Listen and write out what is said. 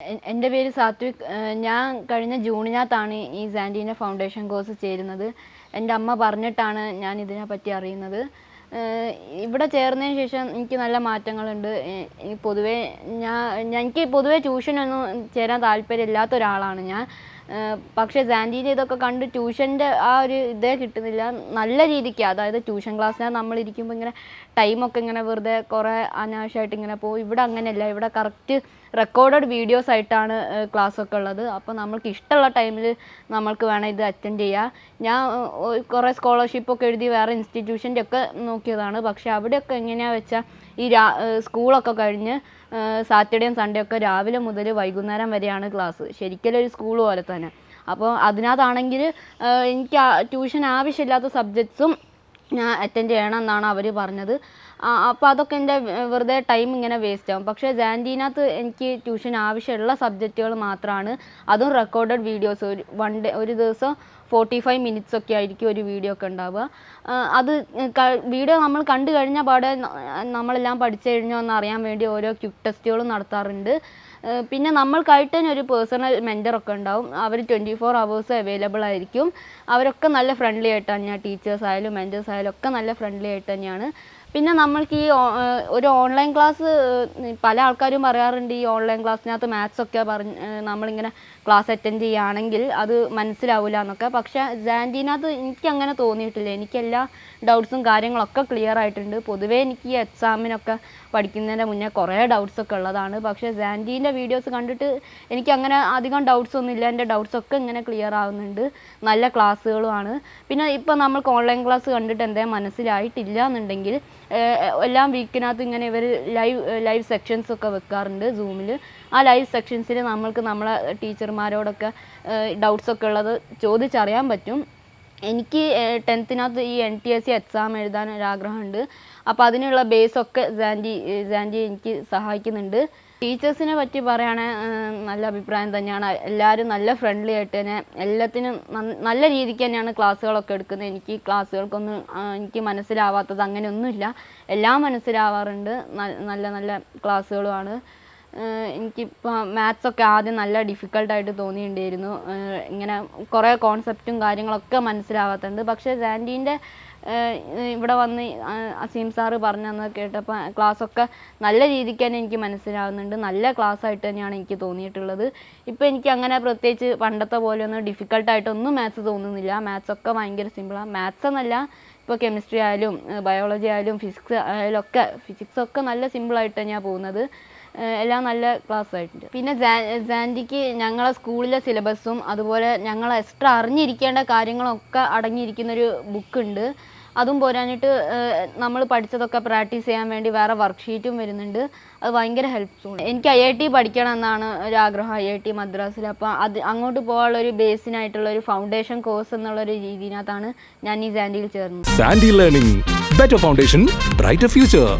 എൻ്റെ പേര് സാത്വിക്. ഞാൻ കഴിഞ്ഞ ജൂണിനകത്താണ് ഈ XandYന്റെ ഫൗണ്ടേഷൻ കോഴ്സ് ചേരുന്നത്. എൻ്റെ അമ്മ പറഞ്ഞിട്ടാണ് ഞാൻ ഇതിനെപ്പറ്റി അറിയുന്നത്. ഇവിടെ ചേർന്നതിന് ശേഷം എനിക്ക് നല്ല മാറ്റങ്ങളുണ്ട്. പൊതുവേ എനിക്ക് പൊതുവേ ട്യൂഷനൊന്നും ചേരാൻ താല്പര്യമില്ലാത്ത ഒരാളാണ് ഞാൻ. പക്ഷേ XandYൻ്റെ ഇതൊക്കെ കണ്ട് ട്യൂഷൻ്റെ ആ ഒരു ഇതേ കിട്ടുന്നില്ല. നല്ല രീതിക്ക്, അതായത് ട്യൂഷൻ ക്ലാസ്സിനകത്ത് നമ്മളിരിക്കുമ്പോൾ ഇങ്ങനെ ടൈമൊക്കെ ഇങ്ങനെ വെറുതെ കുറേ അനാവശ്യമായിട്ട് ഇങ്ങനെ പോകും. ഇവിടെ അങ്ങനെയല്ല. ഇവിടെ കറക്റ്റ് റെക്കോർഡഡ് വീഡിയോസ് ആയിട്ടാണ് ക്ലാസ്സൊക്കെ ഉള്ളത്. അപ്പോൾ നമ്മൾക്ക് ഇഷ്ടമുള്ള ടൈമിൽ നമ്മൾക്ക് വേണം ഇത് അറ്റൻഡ് ചെയ്യുക. ഞാൻ കുറേ സ്കോളർഷിപ്പൊക്കെ എഴുതി വേറെ ഇൻസ്റ്റിറ്റ്യൂഷൻ്റെ ഒക്കെ നോക്കിയതാണ്. പക്ഷേ അവിടെയൊക്കെ എങ്ങനെയാണെന്ന് വെച്ചാൽ ഈ സ്കൂളൊക്കെ കഴിഞ്ഞ് സാറ്റർഡേയും സൺഡേ ഒക്കെ രാവിലെ മുതൽ വൈകുന്നേരം വരെയാണ് ക്ലാസ്. ശരിക്കും ഒരു സ്കൂൾ പോലെ തന്നെ. അപ്പോൾ അതിനകത്താണെങ്കിൽ എനിക്ക് ട്യൂഷൻ ആവശ്യമില്ലാത്ത സബ്ജക്ട്സും ഞാൻ അറ്റൻഡ് ചെയ്യണം എന്നാണ് അവർ പറഞ്ഞത്. അപ്പോൾ അതൊക്കെ എൻ്റെ വെറുതെ ടൈം ഇങ്ങനെ വേസ്റ്റ് ആകും. പക്ഷേ XandYനകത്ത് എനിക്ക് ട്യൂഷൻ ആവശ്യമുള്ള സബ്ജക്റ്റുകൾ മാത്രമാണ്. അതും റെക്കോർഡഡ് വീഡിയോസ്. ഒരു ദിവസം 45 മിനിറ്റ്സ് ഒക്കെ ആയിരിക്കും ഒരു വീഡിയോ ഒക്കെ ഉണ്ടാവുക. അത് വീഡിയോ നമ്മൾ കണ്ടു കഴിഞ്ഞാൽ പാടെ നമ്മളെല്ലാം പഠിച്ചു കഴിഞ്ഞോ എന്ന് അറിയാൻ വേണ്ടി ഓരോ ക്വിക്ക് ടെസ്റ്റുകളും നടത്താറുണ്ട്. പിന്നെ നമ്മൾക്കായിട്ട് തന്നെ ഒരു പേഴ്സണൽ മെൻറ്ററൊക്കെ ഉണ്ടാവും. അവർ 24 hours അവൈലബിൾ ആയിരിക്കും. അവരൊക്കെ നല്ല ഫ്രണ്ട്ലി ആയിട്ട് തന്നെയാണ്. ടീച്ചേഴ്സ് ആയാലും മെൻറ്റേഴ്സ് ആയാലും ഒക്കെ നല്ല ഫ്രണ്ട്ലി ആയിട്ട് തന്നെയാണ്. പിന്നെ നമ്മൾക്ക് ഈ ഒരു ഓൺലൈൻ ക്ലാസ്, പല ആൾക്കാരും പറയാറുണ്ട് ഈ ഓൺലൈൻ ക്ലാസ്സിനകത്ത് മാത്സൊക്കെ നമ്മളിങ്ങനെ ക്ലാസ് അറ്റൻഡ് ചെയ്യുകയാണെങ്കിൽ അത് മനസ്സിലാവില്ല എന്നൊക്കെ. പക്ഷേ XandYനകത്ത് എനിക്കങ്ങനെ തോന്നിയിട്ടില്ല. എനിക്കെല്ലാ ഡൗട്ട്സും കാര്യങ്ങളൊക്കെ ക്ലിയർ ആയിട്ടുണ്ട്. പൊതുവേ എനിക്ക് ഈ എക്സാമിനൊക്കെ പഠിക്കുന്നതിൻ്റെ മുന്നേ കുറേ ഡൗട്ട്സൊക്കെ ഉള്ളതാണ്. പക്ഷേ XandYൻ്റെ വീഡിയോസ് കണ്ടിട്ട് എനിക്കങ്ങനെ അധികം ഡൗട്ട്സ് ഒന്നും ഇല്ല. എൻ്റെ ഡൗട്ട്സൊക്കെ ഇങ്ങനെ ക്ലിയർ ആവുന്നുണ്ട്. നല്ല ക്ലാസ്സുകളുമാണ്. പിന്നെ ഇപ്പോൾ നമ്മൾക്ക് ഓൺലൈൻ ക്ലാസ് കണ്ടിട്ട് എന്തെങ്കിലും മനസ്സിലായിട്ടില്ല എന്നുണ്ടെങ്കിൽ എല്ലാ വീക്കിനകത്ത് ഇങ്ങനെ ഇവർ ലൈവ് സെക്ഷൻസ് ഒക്കെ വെക്കാറുണ്ട് സൂമിൽ. ആ ലൈവ് സെക്ഷൻസിൽ നമ്മൾക്ക് നമ്മളെ ടീച്ചർമാരോടൊക്കെ ഡൗട്ട്സൊക്കെ ഉള്ളത് ചോദിച്ചറിയാൻ പറ്റും. എനിക്ക് 10th ഈ NTSE എക്സാം എഴുതാൻ ഒരാഗ്രഹമുണ്ട്. അപ്പോൾ അതിനുള്ള ബേസൊക്കെ XandY എനിക്ക് സഹായിക്കുന്നുണ്ട്. ടീച്ചേഴ്സിനെ പറ്റി പറയുകയാണെങ്കിൽ നല്ല അഭിപ്രായം തന്നെയാണ്. എല്ലാവരും നല്ല ഫ്രണ്ട്ലി ആയിട്ട് തന്നെ എല്ലാത്തിനും നല്ല രീതിക്ക് തന്നെയാണ് ക്ലാസ്സുകളൊക്കെ എടുക്കുന്നത്. എനിക്ക് ക്ലാസ്സുകൾക്കൊന്നും എനിക്ക് മനസ്സിലാവാത്തത് അങ്ങനെയൊന്നുമില്ല. എല്ലാം മനസ്സിലാവാറുണ്ട്. നല്ല നല്ല ക്ലാസ്സുകളുമാണ്. എനിക്കിപ്പോൾ മാത്സൊക്കെ ആദ്യം നല്ല ഡിഫിക്കൽട്ടായിട്ട് തോന്നിയിട്ടുണ്ടായിരുന്നു. ഇങ്ങനെ കുറേ കോൺസെപ്റ്റും കാര്യങ്ങളൊക്കെ മനസ്സിലാവാത്തുണ്ട്. പക്ഷേ XandYൻ്റെ ഇവിടെ വന്ന് അസീം സാറ് പറഞ്ഞു തന്നത് കേട്ടപ്പോൾ ക്ലാസ്സൊക്കെ നല്ല രീതിക്ക് തന്നെ എനിക്ക് മനസ്സിലാവുന്നുണ്ട്. നല്ല ക്ലാസ്സായിട്ട് തന്നെയാണ് എനിക്ക് തോന്നിയിട്ടുള്ളത്. ഇപ്പോൾ എനിക്ക് അങ്ങനെ പ്രത്യേകിച്ച് പണ്ടത്തെ പോലെയൊന്നും ഡിഫിക്കൽട്ടായിട്ടൊന്നും മാത്സ് തോന്നുന്നില്ല. മാത്സൊക്കെ ഭയങ്കര സിമ്പിളാണ്. മാത്സ് എന്നല്ല, ഇപ്പോൾ കെമിസ്ട്രി ആയാലും ബയോളജി ആയാലും ഫിസിക്സൊക്കെ നല്ല സിമ്പിളായിട്ട് തന്നെയാണ് പോകുന്നത്. എല്ലാം നല്ല ക്ലാസ് ആയിട്ടുണ്ട്. പിന്നെ XandYക്ക് ഞങ്ങളെ സ്കൂളിലെ സിലബസും അതുപോലെ ഞങ്ങൾ എക്സ്ട്രാ അറിഞ്ഞിരിക്കേണ്ട കാര്യങ്ങളൊക്കെ അടങ്ങിയിരിക്കുന്നൊരു ബുക്കുണ്ട്. അതും പോരാഞ്ഞിട്ട് നമ്മൾ പഠിച്ചതൊക്കെ പ്രാക്ടീസ് ചെയ്യാൻ വേണ്ടി വേറെ വർക്ക്ഷീറ്റും വരുന്നുണ്ട്. അത് ഭയങ്കര ഹെൽപ്ഫുൾ. എനിക്ക് IIT പഠിക്കണം എന്നാണ് ഒരാഗ്രഹം, IIT മദ്രാസിൽ. അപ്പോൾ അങ്ങോട്ട് പോകാനുള്ളൊരു ബേസിനായിട്ടുള്ള ഒരു ഫൗണ്ടേഷൻ കോഴ്സ് എന്നുള്ളൊരു രീതിയിനകത്താണ് ഞാൻ ഈ XandYയിൽ ചേർന്നത്. XandY Learning, better foundation, brighter future.